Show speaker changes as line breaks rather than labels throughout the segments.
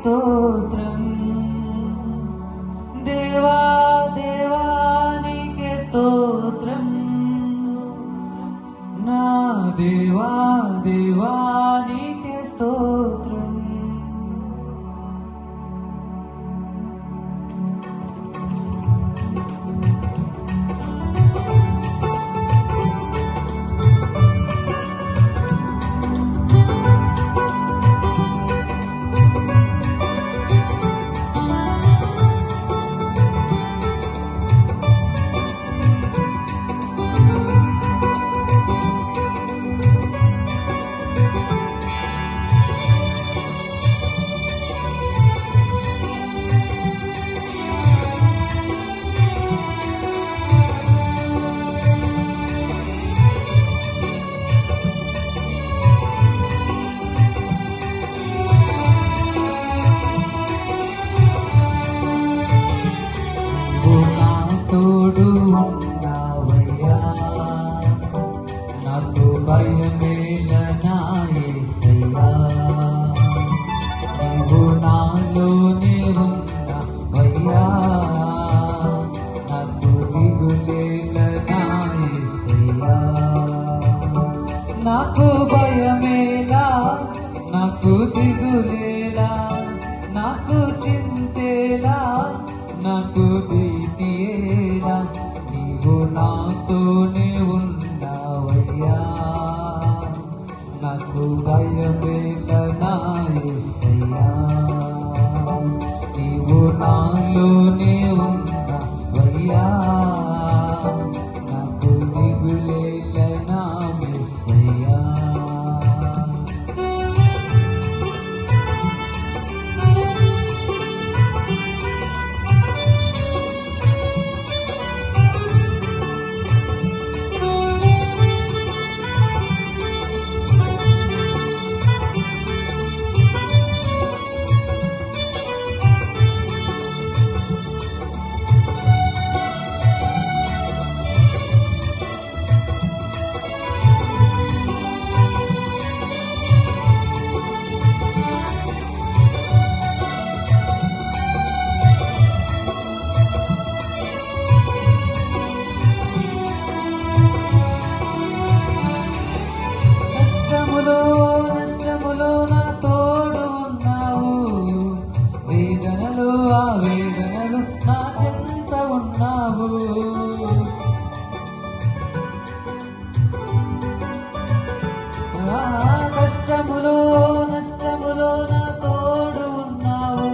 స్తోత్రం. దేవా దేవా నీకే స్తోత్రం. నా దేవా దేవా నీకే స్తోత్రం. తోడు ఉన్నావయ్యా, నాకు భయమేలనా యేసయ్యా. నీవు నాలోనే ఉన్నావయ్యా, నాకు దిగులేలనా యేసయ్యా. నాకు భయమేలా, నాకు దిగులేలా, నాకు చింతేలా, నాకు భీతియేలా, నీవు నాతోనే ఉన్నావయ్యా. నాకు భయమేలనా యేసయ్యా, నీవు నాలోనే ఉన్నావయ్యా. నాకు దిగులేలనా యేసయ్యా. నష్టములో నా తోడు ఉన్నావు, వేదనలో ఆ వేదనలు నా చెంత ఉన్నావు. కష్టములో నష్టములో నా తోడు ఉన్నావు,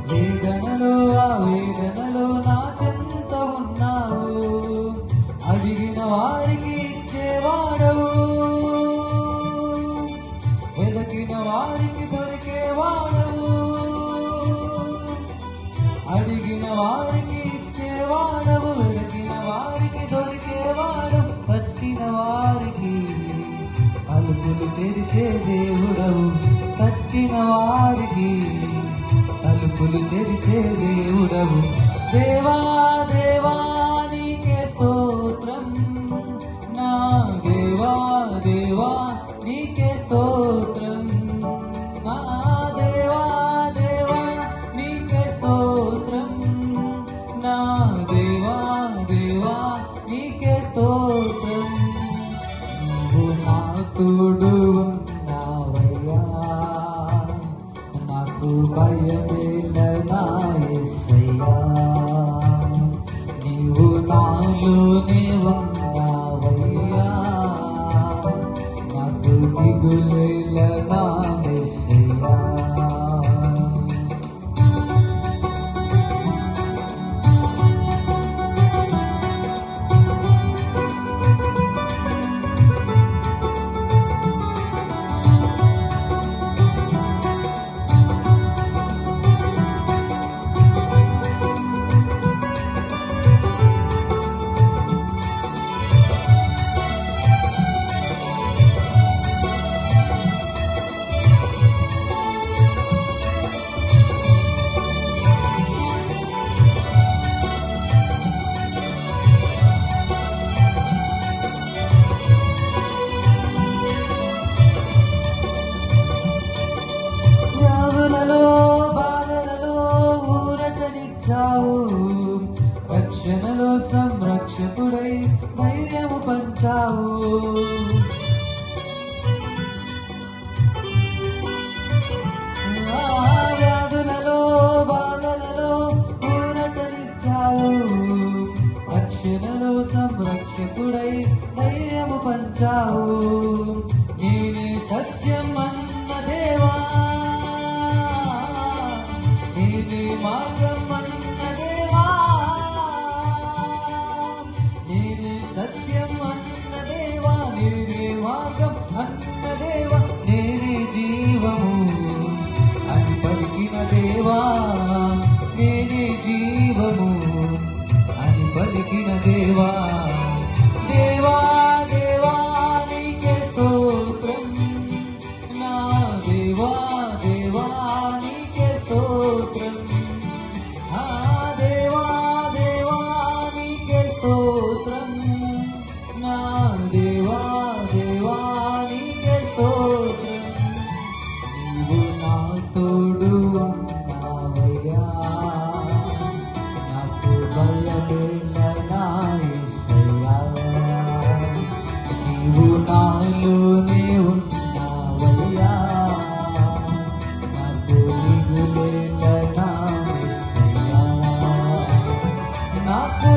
వేదనలో ఆ వేదనలో నా చెంత ఉన్నావు. అడిగిన వారికి ఇచ్చేవాడవు, వెదకిన వారికి దొరికేవాడవు. అడిగిన వారికి ఇచ్చేవాడవు, వెదకిన వారికి దొరికేవాడవు. పట్టిన వారికి తలుపులు తెరిచే దేవుడవు, తట్టిన వారికి తలుపులు తెరిచే దేవుడవు. దేవా దేవా నీకే స్తోత్రం. నా దేవా దేవా నీకే స్తోత్రం. నా దేవా దేవా నీకే స్తోత్రం. నా దేవా దేవా నీకే స్తోత్రం. నువ్వు నా తోడు ఉన్నావయ్యా, నాకు భయమేలనా యేసయ్యా. నీవు నాలోనే ఉన్నావయ్యా, నాకు దిగులేలనా యేసయ్యా. రక్షణలో సంరక్షకుడై ధైర్యము పంచావు. వ్యాధులలో బాధలలో ఊరటనిచ్చావు. రక్షణలో సంరక్షకుడై ధైర్యము పంచావు. నేనే సత్యం అన్న దేవా, నేనే మార్గం అన్న దేవా, నేనే సత్యం అన్న దేవా, నేనే మార్గం అన్న దేవా, నేనే జీవము అని పలికిన దేవా, నేనే జీవము అని పలికిన దేవా. దేవా దేవా నీకే స్తోత్రం, నా దేవా దేవా నీకే స్తోత్రం, ఆ దేవా దేవా నీకే స్తోత్రం, నా దేవా దేవా నీకే స్తోత్రం. నీవు నా తోడు ఉన్నావయ్యా, నాకు భయమేలనా యేసయ్యా. నీవు నాలోనే ఉన్నావయ్యా, నాకు దిగులేలనా యేసయ్యా. నాకు